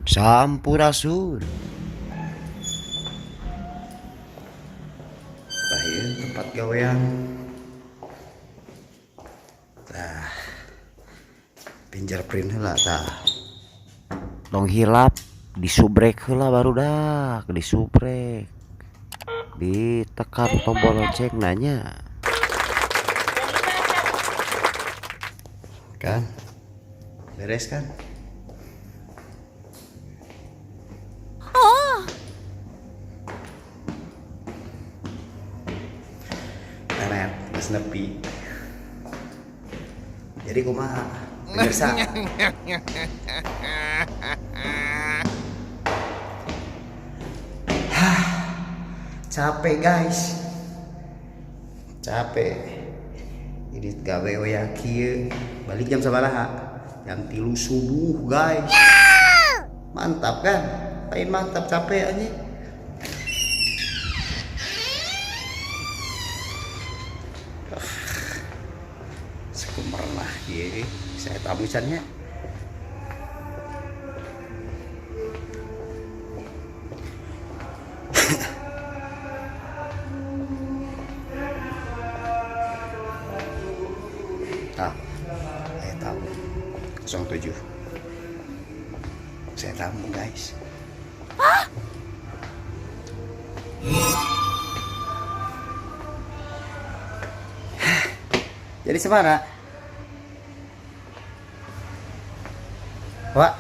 Sampurasun. Tah tempat gawean. Tah. Fingerprint heula tah. Tong hilap disubrek heula barudak, disubrek. Ditekan tombol lonceng nanya. Kan? Beres kan? Internet geus nepi. Jadi kumaha? Pemirsa. Capek guys. Capek. Ini gawe oya kieu. Balik jam sabaraha? Jam 3 subuh guys. Mantap kan? Lain mantap capek aja. Sekumerna ye, saya tamusannya. Ah, saya tamu 07. Saya tamu guys. Jadi semana? Wak.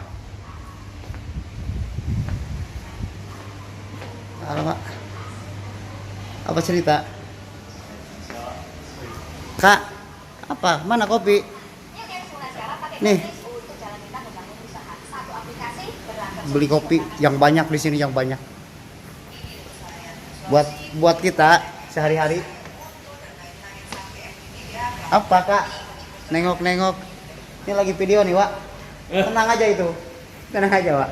Alamak. Apa cerita? Kak, apa? Mana kopi? Nih. Beli kopi yang banyak di sini, yang banyak. Buat kita sehari-hari. Apa kak? Nengok-nengok. Ini lagi video nih Wak. Tenang aja itu. Tenang aja Wak.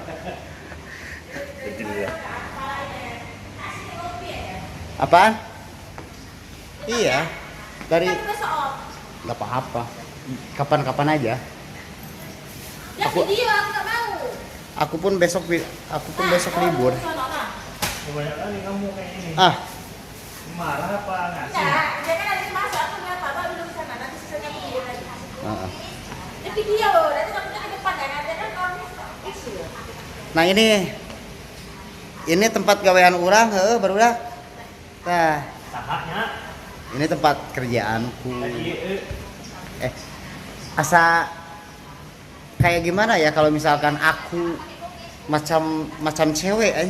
Apaan? Iya. Dari nggak apa-apa. Kapan-kapan aja. Aku pun besok libur. Kebanyakan nih kamu kayak ini. Ah. Marah apa ngasih? Enggak, dia kan ada masuk aku ngeliat bapak belum sana, nanti sisanya aku kirim lagi. Heeh. Ini video, nanti takutnya ke depan kan, ada kan kalau isu. Nah ini tempat gawean urang barudak. Nah, Sahanya. ini tempat kerjaanku. Lagi Asa kayak gimana ya kalau misalkan aku macam cewek aja.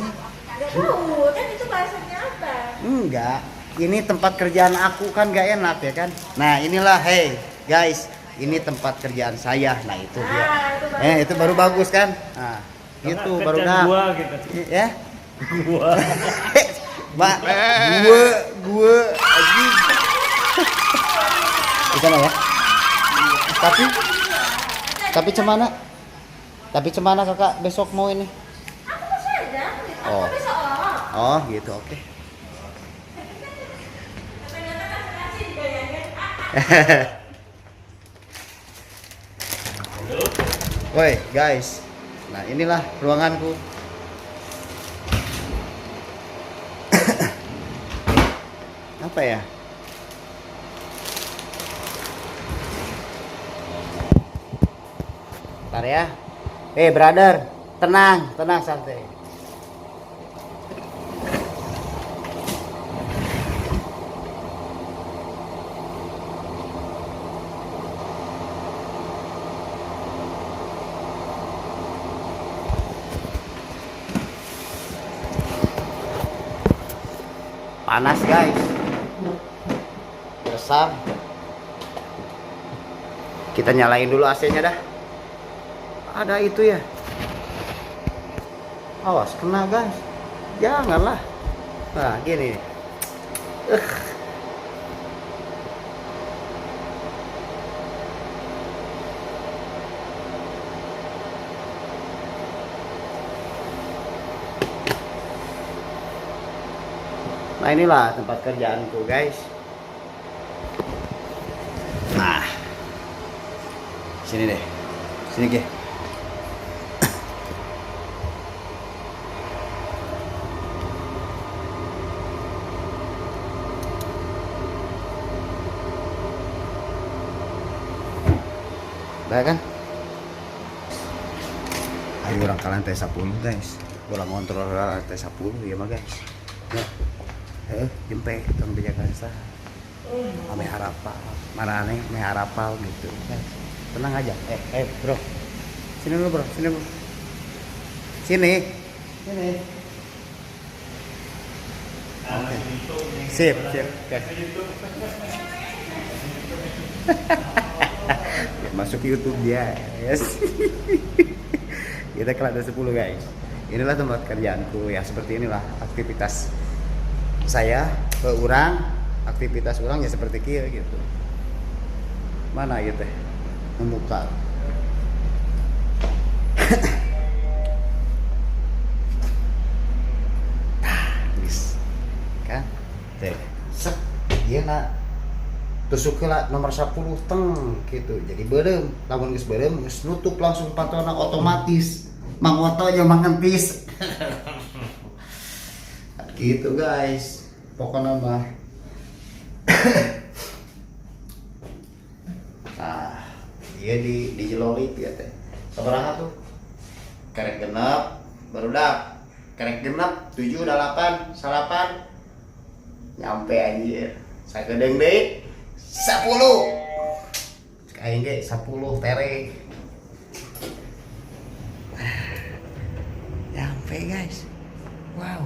Enggak tahu, kan itu bahasanya apa? Enggak. Ini tempat kerjaan aku kan gak enak ya kan. Nah, inilah hey guys, ini tempat kerjaan saya. Nah, itu dia. Itu Itu baru bagus kan? Nah, gitu baru dah. gua gitu. Ya. Gua. Mbak, gue anjing. Di sana ya. Tapi cemana? Tapi cemana kakak besok mau ini? Aku masih ada, aku Oh. besok. Oh gitu, oke. Woi guys, nah inilah ruanganku. Apa ya? Bentar ya. Brother, tenang santai. Panas guys. Resam. Kita nyalain dulu AC-nya dah. Ada itu ya. Awas kena guys. Janganlah. Nah gini. Nah inilah tempat kerjaanku guys. Nah, sini deh, sini ke. Udah kan? Ayo orang kalian T10 guys. Orang kontrol T10 ya mah guys. Ya. Jempe tong bejakan sah. Ame harapal. Marane ame harapal gitu guys. Tenang aja. Bro. Sini dulu bro, sini bro. Sini. Sini. Oke. Sip. Guys. Masuk YouTube dia, yes. Kita kelas 10 guys. Inilah tempat kerjaanku ya, seperti inilah aktivitas saya ke orang, aktivitas orang ya seperti kia gitu. Mana gitu membuka. Kan? Set. Dia nak tusuk lah nomor 10 teng gitu. Jadi berem, lamun geus berem geus nutup langsung patona otomatis. Mang otonya mangentis. Gitu guys. Pokoknya mah. Nah, dia di jelolit ya teh. Sabaraha tuh? Karek genep, barudak. Karek genep 7 8 salapan. Nyampe anjir. Sakedeng deui 10. Aing ge 10 tere. Nyampe guys. Wow.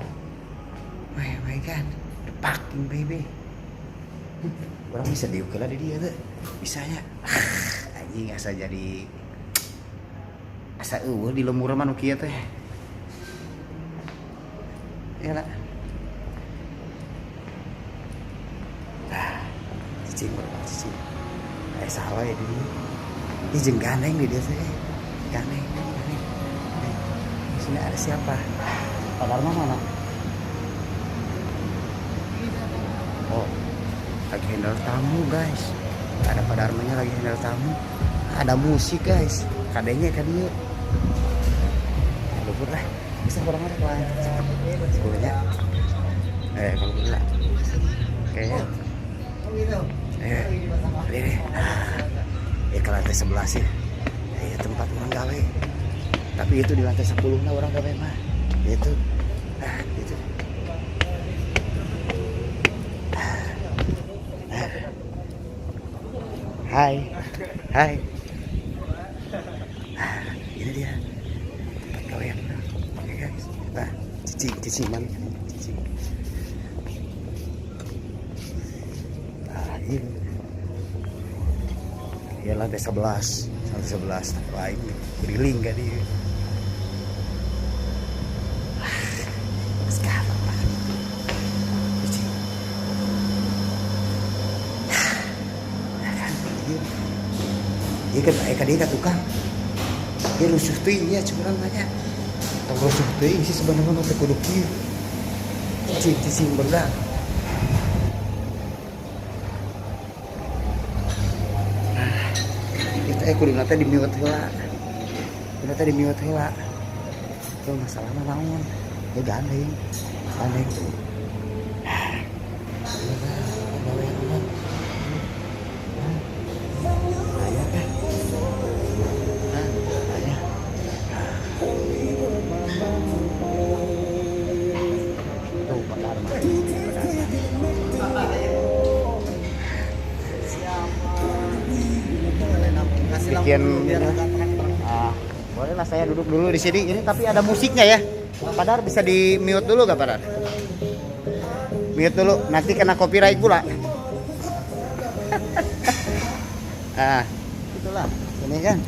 My god. The packing baby. Orang bisa diukel di dia tuh. Bisanya. Anjing asa jadi asa di lemur mah nu kieu teh. Ya lah. Cicing. Salah ya dia. Ini jeung ganeng di dia saya. Ganeng. Sini ada siapa? Padar mana? Oh, lagi handle tamu guys. Ada Pak Darmanya lagi handle tamu. Ada musik guys. Kadenya kan dia. Lumpur lah. Bisa orang ada lain. Sebelumnya. Kalau gila. Kayaknya. Ini. Ke lantai 11 ya. Tempat orang gawe. Tapi itu di lantai 10 nah orang gawe mah. Itu. Itu. Hai. Ini dia tempat gawean. Oke guys. Nah, cicing man. Cicing. Ini. Ya lantai 11. Lain beriling kan dia. Sekarang lah. Cicing. Iya kan dia tukang. Dia lusuh tuh ya curang banyak. Tong lusuh tuh sih sebenarnya mah teu kudu kieu. Cicing berdak. Kita kudu nate di mute heula. Tuh masalahna naon? Ya gandeng tuh. Bikin bolehlah saya duduk dulu di sini. Ini tapi ada musiknya ya. Padahal bisa di mute dulu gak Padahal? Mute dulu, nanti kena copyright pula. Itulah ini kan.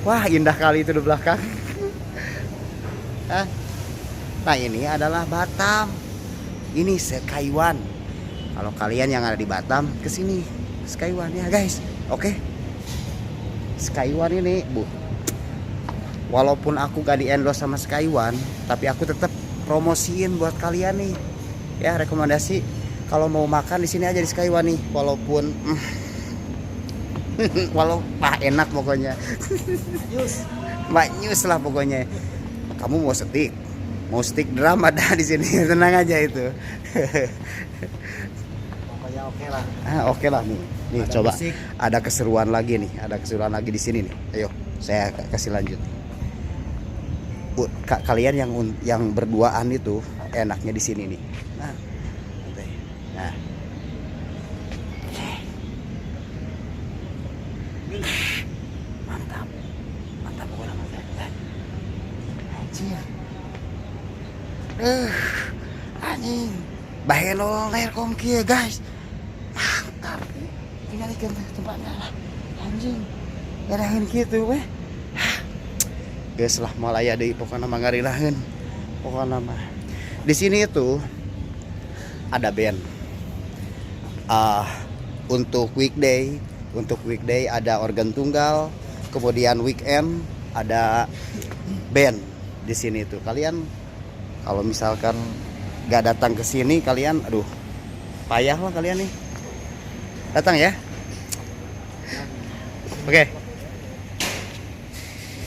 Wah indah kali itu di belakang. Nah ini adalah Batam. Ini Sekaiwan. Kalau kalian yang ada di Batam kesini Sekaiwan ya guys. Oke. Sekaiwan ini, walaupun aku gak di-endorse sama Sekaiwan, tapi aku tetap promosiin buat kalian nih. Ya, rekomendasi kalau mau makan di sini aja di Sekaiwan nih, walaupun enak pokoknya. Nyus lah pokoknya. Kamu mau steak drum ada di sini. Tenang aja itu. oke lah. Oke lah nih. Nih Ada coba musik. ada keseruan lagi nih. Ada keseruan lagi di sini nih. Ayo, saya kasih lanjut. Kalian yang berduaan itu enaknya di sini nih. Nah. Nah. Mantap. Mantap orang anjing. Anjing. Bahelo lerkom kieu guys. Mantap. Tinggalikeun tempatnya lah. Anjing. Gadahin kitu weh. Geus lah malaya deui pokona mangarilaheun. Pokona mah. Di sini itu ada band. Untuk weekday ada organ tunggal, kemudian weekend ada band di sini tuh. Kalian kalau misalkan nggak datang ke sini, kalian aduh payah lah kalian nih. Datang ya. Oke.